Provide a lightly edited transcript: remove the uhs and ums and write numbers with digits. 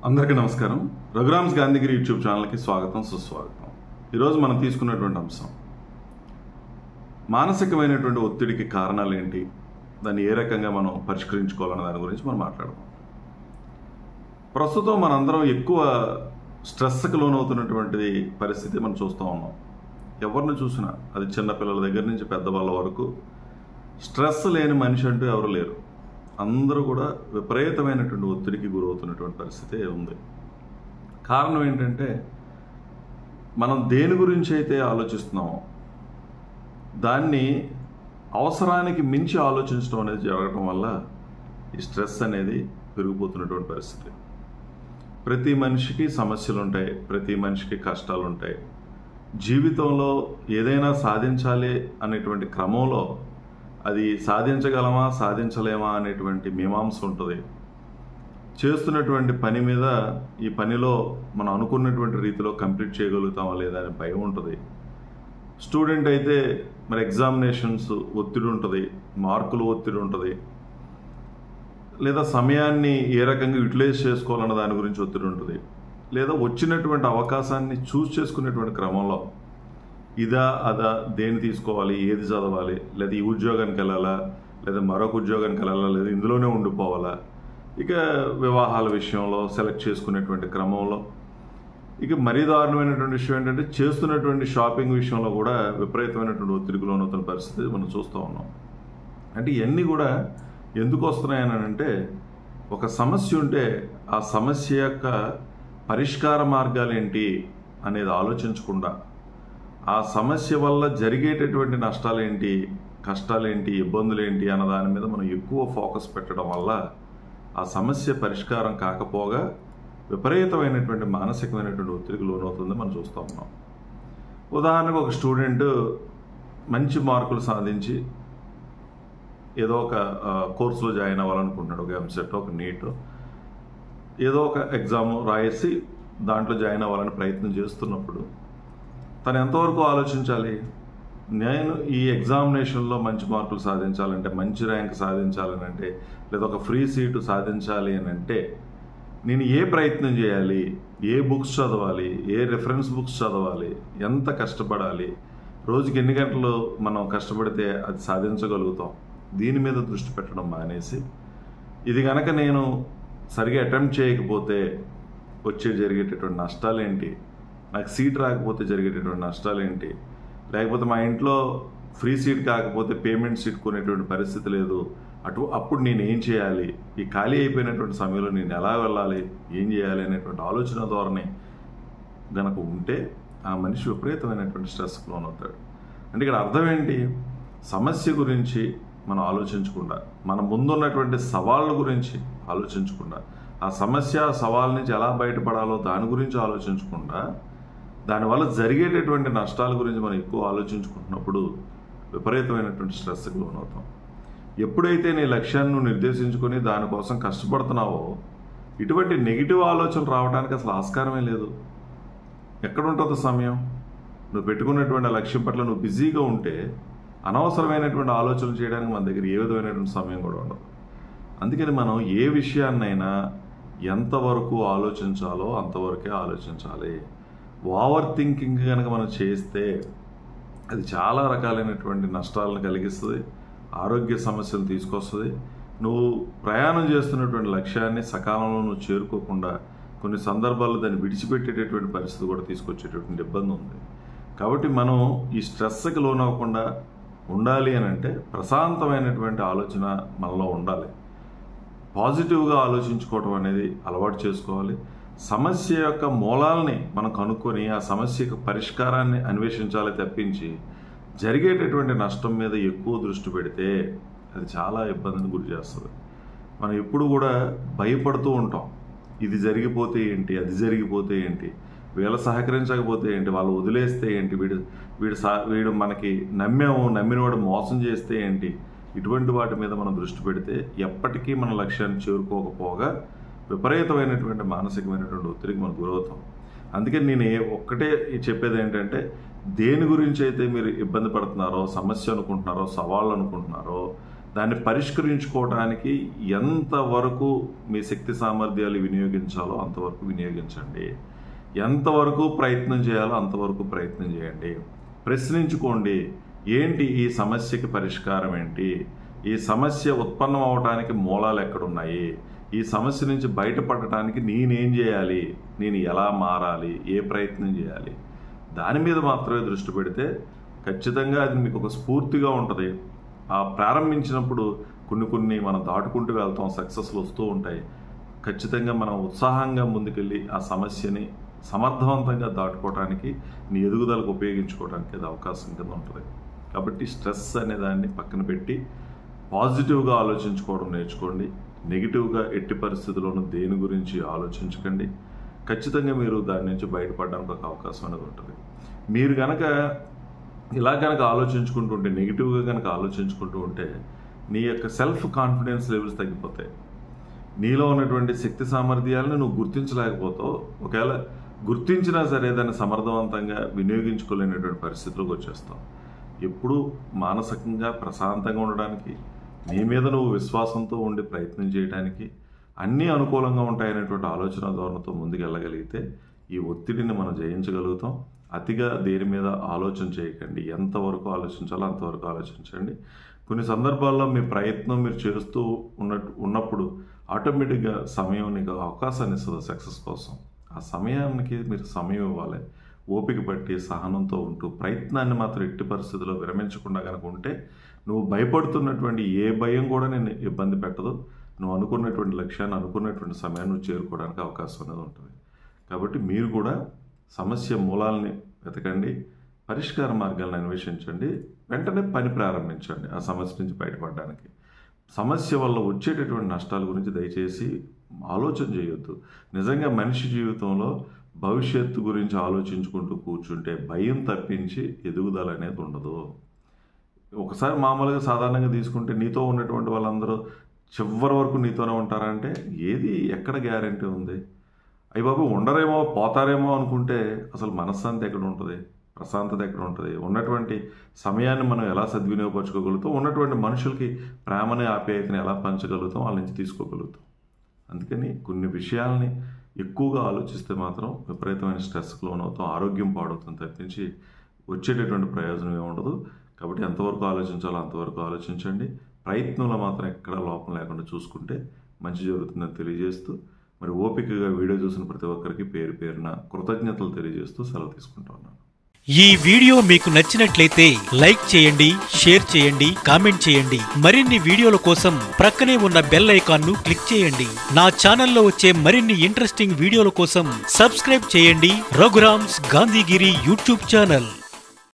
అందరికీ నమస్కారం. రఘురామ్స్ గాంధీగిరి యూట్యూబ్ ఛానల్కి స్వాగతం, సుస్వాగతం. ఈరోజు మనం తీసుకున్నటువంటి అంశం మానసికమైనటువంటి ఒత్తిడికి కారణాలు ఏంటి, దాన్ని ఏ రకంగా మనం పరిష్కరించుకోవాలన్న దాని గురించి మనం మాట్లాడదాం. ప్రస్తుతం మనందరం ఎక్కువ స్ట్రెస్కి లోనవుతున్నటువంటి పరిస్థితి మనం చూస్తూ ఉన్నాం. ఎవరిని చూసినా, అది చిన్నపిల్లల దగ్గర నుంచి పెద్దవాళ్ళ వరకు స్ట్రెస్ లేని మనిషి అంటూ ఎవరు లేరు. అందరూ కూడా విపరీతమైనటువంటి ఒత్తిడికి గురవుతున్నటువంటి పరిస్థితి ఉంది. కారణం ఏంటంటే, మనం దేని గురించి అయితే ఆలోచిస్తున్నామో దాన్ని అవసరానికి మించి ఆలోచించడం అనేది జరగడం వల్ల ఈ స్ట్రెస్ అనేది పెరిగిపోతున్నటువంటి పరిస్థితి. ప్రతి మనిషికి సమస్యలు ఉంటాయి, ప్రతి మనిషికి కష్టాలు ఉంటాయి. జీవితంలో ఏదైనా సాధించాలి అనేటువంటి క్రమంలో అది సాధించగలమా సాధించలేమా అనేటువంటి మీమాంస ఉంటుంది. చేస్తున్నటువంటి పని మీద ఈ పనిలో మనం అనుకున్నటువంటి రీతిలో కంప్లీట్ చేయగలుగుతామా లేదా అనే భయం ఉంటుంది. స్టూడెంట్ అయితే మరి ఎగ్జామినేషన్స్ ఒత్తిడి ఉంటుంది, మార్కులు ఒత్తిడి ఉంటుంది, లేదా సమయాన్ని ఏ రకంగా యూటిలైజ్ చేసుకోవాలన్న దాని గురించి ఒత్తిడి ఉంటుంది, లేదా వచ్చినటువంటి అవకాశాన్ని చూస్ చేసుకునేటువంటి క్రమంలో ఇదా అదా దేన్ని తీసుకోవాలి, ఏది చదవాలి, లేదా ఈ ఉద్యోగానికి వెళ్ళాలా, లేదా మరొక ఉద్యోగానికి వెళ్ళాలా, లేదా ఇందులోనే ఉండిపోవాలా, ఇక వివాహాల విషయంలో సెలెక్ట్ చేసుకునేటువంటి క్రమంలో ఇక మరీ దారుణమైనటువంటి విషయం ఏంటంటే, చేస్తున్నటువంటి షాపింగ్ విషయంలో కూడా విపరీతమైనటువంటి ఒత్తిడికి లోనవుతున్న పరిస్థితి మనం చూస్తూ ఉన్నాం. అంటే ఇవన్నీ కూడా ఎందుకు వస్తున్నాయని అంటే, ఒక సమస్య ఉంటే ఆ సమస్య యొక్క పరిష్కార మార్గాలు ఏంటి అనేది ఆలోచించకుండా, ఆ సమస్య వల్ల జరిగేటటువంటి నష్టాలేంటి, కష్టాలేంటి, ఇబ్బందులేంటి అన్న దాని మీద మనం ఎక్కువ ఫోకస్ పెట్టడం వల్ల ఆ సమస్య పరిష్కారం కాకపోగా విపరీతమైనటువంటి మానసికమైనటువంటి ఒత్తిడికి లోనవుతుంది మనం చూస్తూ ఉన్నాం. ఉదాహరణకు ఒక స్టూడెంట్ మంచి మార్కులు సాధించి ఏదో ఒక కోర్సులో జాయిన్ అవ్వాలనుకుంటున్నాడు, ఒక ఎంసెట్, ఒక నీట్, ఏదో ఒక ఎగ్జామ్ రాయేసి దాంట్లో జాయిన్ అవ్వాలని ప్రయత్నం చేస్తున్నప్పుడు తను ఎంతవరకు ఆలోచించాలి? నేను ఈ ఎగ్జామినేషన్లో మంచి మార్కులు సాధించాలంటే, మంచి ర్యాంక్ సాధించాలని అంటే, లేదా ఒక ఫ్రీ సీటు సాధించాలి అని అంటే నేను ఏ ప్రయత్నం చేయాలి, ఏ బుక్స్ చదవాలి, ఏ రిఫరెన్స్ బుక్స్ చదవాలి, ఎంత కష్టపడాలి, రోజుకి ఎన్ని గంటలు మనం కష్టపడితే అది సాధించగలుగుతాం, దీని మీద దృష్టి పెట్టడం మానేసి, ఇది కనుక నేను సరిగా అటెంప్ట్ చేయకపోతే జరిగేటటువంటి నష్టాలేంటి, నాకు సీట్ రాకపోతే జరిగేటటువంటి నష్టాలు ఏంటి, లేకపోతే మా ఇంట్లో ఫ్రీ సీట్ కాకపోతే పేమెంట్ సీట్ కొనేటువంటి పరిస్థితి లేదు, అప్పుడు నేను ఏం చేయాలి, ఈ ఖాళీ అయిపోయినటువంటి సమయంలో నేను ఎలా వెళ్ళాలి, ఏం చేయాలి అనేటువంటి ఆలోచన ధోరణి గనక ఉంటే ఆ మనిషి విపరీతమైనటువంటి స్ట్రెస్కి లోనవుతాడు. అంటే ఇక్కడ అర్థం ఏంటి? సమస్య గురించి మనం ఆలోచించకుండా, మన ముందున్నటువంటి సవాళ్ళ గురించి ఆలోచించకుండా, ఆ సమస్య సవాల్ నుంచి ఎలా బయటపడాలో దాని గురించి ఆలోచించకుండా, దానివల్ల జరిగేటటువంటి నష్టాల గురించి మనం ఎక్కువ ఆలోచించుకుంటున్నప్పుడు విపరీతమైనటువంటి స్ట్రెస్కి లోనవుతాం. ఎప్పుడైతే నీ లక్ష్యాన్ని నిర్దేశించుకొని దానికోసం కష్టపడుతున్నావో ఇటువంటి నెగిటివ్ ఆలోచనలు రావడానికి అసలు ఆస్కారమే లేదు. ఎక్కడుంటుందో సమయం? నువ్వు పెట్టుకున్నటువంటి లక్ష్యం పట్ల నువ్వు బిజీగా ఉంటే అనవసరమైనటువంటి ఆలోచనలు చేయడానికి మన దగ్గర ఏ విధమైనటువంటి సమయం కూడా ఉండదు. అందుకని మనం ఏ విషయాన్నైనా ఎంతవరకు ఆలోచించాలో అంతవరకే ఆలోచించాలి. ఓవర్ థింకింగ్ కనుక మనం చేస్తే అది చాలా రకాలైనటువంటి నష్టాలను కలిగిస్తుంది, ఆరోగ్య సమస్యలు తీసుకొస్తుంది. నువ్వు ప్రయాణం చేస్తున్నటువంటి లక్ష్యాన్ని సకాలంలో నువ్వు చేరుకోకుండా కొన్ని సందర్భాల్లో దాన్ని విడిచిపెట్టేటటువంటి పరిస్థితి కూడా తీసుకొచ్చేటటువంటి ఇబ్బంది ఉంది. కాబట్టి మనం ఈ స్ట్రెస్కి లోనవ్వకుండా ఉండాలి అని అంటే ప్రశాంతమైనటువంటి ఆలోచన మనలో ఉండాలి. పాజిటివ్గా ఆలోచించుకోవడం అనేది అలవాటు చేసుకోవాలి. సమస్య యొక్క మూలాలని మనం కనుక్కొని ఆ సమస్యకు పరిష్కారాన్ని అన్వేషించాలి తప్పించి జరిగేటటువంటి నష్టం మీద ఎక్కువ దృష్టి పెడితే అది చాలా ఇబ్బందిని గురి చేస్తుంది. మనం ఎప్పుడు కూడా భయపడుతూ ఉంటాం. ఇది జరిగిపోతే ఏంటి, అది జరిగిపోతే ఏంటి, వీళ్ళు సహకరించకపోతే ఏంటి, వాళ్ళు వదిలేస్తే ఏంటి, వీడు మనకి నమ్మినవాడు మోసం చేస్తే ఏంటి, ఇటువంటి వాటి మీద మనం దృష్టి పెడితే ఎప్పటికీ మన లక్ష్యాన్ని చేరుకోకపోగా విపరీతమైనటువంటి మానసికమైనటువంటి ఒత్తిడికి మనం గురవుతాం. అందుకని నేను ఒక్కటే చెప్పేది ఏంటంటే, దేని గురించి అయితే మీరు ఇబ్బంది పడుతున్నారో, సమస్య అనుకుంటున్నారో, సవాళ్ళు అనుకుంటున్నారో దాన్ని పరిష్కరించుకోవడానికి ఎంతవరకు మీ శక్తి సామర్థ్యాలు వినియోగించాలో అంతవరకు వినియోగించండి. ఎంతవరకు ప్రయత్నం చేయాలో అంతవరకు ప్రయత్నం చేయండి. ప్రశ్నించుకోండి, ఏంటి ఈ సమస్యకి పరిష్కారం ఏంటి, ఈ సమస్య ఉత్పన్నం అవడానికి మూలాలు ఎక్కడున్నాయి, ఈ సమస్య నుంచి బయటపడటానికి నేనేం చేయాలి, నేను ఎలా మారాలి, ఏ ప్రయత్నం చేయాలి, దాని మీద మాత్రమే దృష్టి పెడితే ఖచ్చితంగా అది మీకు ఒక స్ఫూర్తిగా ఉంటుంది. ఆ ప్రారంభించినప్పుడు కొన్ని మనం దాటుకుంటూ వెళ్తాం, సక్సెస్లు వస్తూ ఉంటాయి. ఖచ్చితంగా మనం ఉత్సాహంగా ముందుకెళ్ళి ఆ సమస్యని సమర్థవంతంగా దాటుకోవడానికి, నీ ఎదుగుదలకు ఉపయోగించుకోవడానికి అది అవకాశం కింద ఉంటుంది. కాబట్టి స్ట్రెస్ అనే దాన్ని పక్కన పెట్టి పాజిటివ్గా ఆలోచించుకోవడం నేర్చుకోండి. నెగిటివ్గా ఎట్టి పరిస్థితుల్లోనూ దేని గురించి ఆలోచించకండి. ఖచ్చితంగా మీరు దాని నుంచి బయటపడడానికి ఒక అవకాశం అనేది ఉంటుంది. మీరు కనుక ఇలా కనుక ఆలోచించుకుంటుంటే, నెగిటివ్గా కనుక ఆలోచించుకుంటూ ఉంటే నీ యొక్క సెల్ఫ్ కాన్ఫిడెన్స్ లెవెల్స్ తగ్గిపోతాయి. నీలో ఉన్నటువంటి శక్తి సామర్థ్యాలను నువ్వు గుర్తించలేకపోతావు. ఒకవేళ గుర్తించినా సరే దాన్ని సమర్థవంతంగా వినియోగించుకోలేనటువంటి పరిస్థితులకు వచ్చేస్తావు. ఎప్పుడూ మానసికంగా ప్రశాంతంగా ఉండడానికి, నీ మీద నువ్వు విశ్వాసంతో ఉండి ప్రయత్నం చేయడానికి, అన్నీ అనుకూలంగా ఉంటాయనేటువంటి ఆలోచన ధోరణితో ముందుకు వెళ్ళగలిగితే ఈ ఒత్తిడిని మనం జయించగలుగుతాం. అతిగా దేని మీద ఆలోచన చేయకండి. ఎంతవరకు ఆలోచించాలో అంతవరకు ఆలోచించండి. కొన్ని సందర్భాల్లో మీ ప్రయత్నం మీరు చేస్తూ ఉన్నప్పుడు ఆటోమేటిక్గా సమయం నీకు అవకాశాన్ని ఇస్తుంది సక్సెస్ కోసం. ఆ సమయానికి మీరు సమయం ఇవ్వాలి. ఓపిక పట్టి సహనంతో ఉంటూ ప్రయత్నాన్ని మాత్రం ఎట్టి పరిస్థితుల్లో విరమించకుండా కనుక ఉంటే నువ్వు భయపడుతున్నటువంటి ఏ భయం కూడా నేను ఇబ్బంది పెట్టదు. నువ్వు అనుకున్నటువంటి లక్ష్యాన్ని, అనుకున్నటువంటి సమయాన్ని నువ్వు చేరుకోవడానికి అవకాశం అనేది ఉంటుంది. కాబట్టి మీరు కూడా సమస్య మూలాలని వెతకండి, పరిష్కార మార్గాలను అన్వేషించండి, వెంటనే పని ప్రారంభించండి ఆ సమస్య నుంచి బయటపడడానికి. సమస్య వల్ల వచ్చేటటువంటి నష్టాల గురించి దయచేసి ఆలోచన చేయొద్దు. నిజంగా మనిషి జీవితంలో భవిష్యత్తు గురించి ఆలోచించుకుంటూ కూర్చుంటే భయం తప్పించి ఎదుగుదల అనేది ఉండదు. ఒకసారి మామూలుగా సాధారణంగా తీసుకుంటే నీతో ఉన్నటువంటి వాళ్ళందరూ చివరి వరకు నీతోనే ఉంటారంటే ఏది ఎక్కడ గ్యారెంటీ ఉంది? అయ్య బాబు ఉండరేమో, పోతారేమో అనుకుంటే అసలు మనశ్శాంతి ఎక్కడ ఉంటుంది, ప్రశాంతత ఎక్కడ ఉంటుంది? ఉన్నటువంటి సమయాన్ని మనం ఎలా సద్వినియోగపరచుకోగలుగుతాం, ఉన్నటువంటి మనుషులకి ప్రేమని, ఆప్యాయతని ఎలా పంచగలుగుతాం, వాళ్ళ నుంచి తీసుకోగలుగుతాం. అందుకని కొన్ని విషయాల్ని ఎక్కువగా ఆలోచిస్తే మాత్రం విపరీతమైన స్ట్రెస్కి లోనవుతాం, ఆరోగ్యం పాడవుతుంది తప్పించి వచ్చేటటువంటి ప్రయోజనం ఏమి ఉండదు. కాబట్టి ఎంతవరకు ఆలోచించాలో అంతవరకు ఆలోచించండి. ప్రయత్నంలో మాత్రం ఎక్కడా లోపం లేకుండా చూసుకుంటే మంచి జరుగుతుందని తెలియజేస్తూ, మరి ఓపికగా వీడియో చూసిన ప్రతి ఒక్కరికి పేరు పేరున కృతజ్ఞతలు తెలియజేస్తూ సెలవు తీసుకుంటా ఉన్నాను. ఈ వీడియో మీకు నచ్చినట్లయితే లైక్ చేయండి, షేర్ చేయండి, కామెంట్ చేయండి. మరిన్ని వీడియోల కోసం ప్రక్కనే ఉన్న బెల్ ఐకాన్ ను క్లిక్ చేయండి. నా ఛానల్లో వచ్చే మరిన్ని ఇంట్రెస్టింగ్ వీడియోల కోసం సబ్స్క్రైబ్ చేయండి రఘురామ్స్ గాంధీగిరి యూట్యూబ్ ఛానల్.